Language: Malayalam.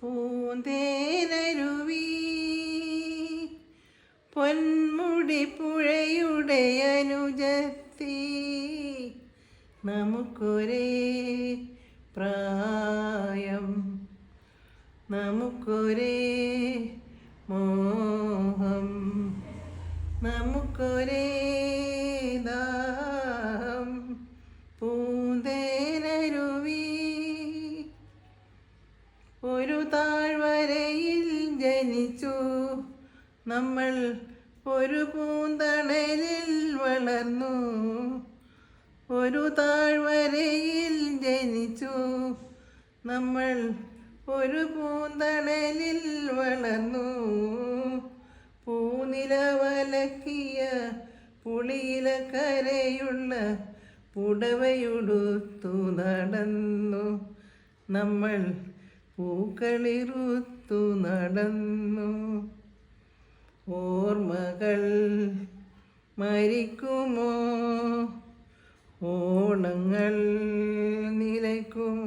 പൂന്തേനരുവി പൊന്മുടി പുഴയുടെ അനുജത്തി നമുക്കൊരേ പ്രായം നമുക്കൊരേ മോഹം നമുക്കൊരേ ദാഹം പൂന്തേനരുവി ഒരു താഴ്വരയിൽ ജനിച്ചു നമ്മൾ ഒരു പൂന്തണലിൽ വളർന്നു ഒരു താഴ്വരയിൽ ജനിച്ചു നമ്മൾ ഒരു പൂന്തണലിൽ വളർന്നു പൂനിലവലക്കിയ പുളിയില കരയുള്ള പുടവയുടുത്തു നടന്നു നമ്മൾ പൂക്കളിറുത്തു നടന്നു ഓർമ്മകൾ മരിക്കുമോ ഓണങ്ങൾ നിലയ്ക്കുമോ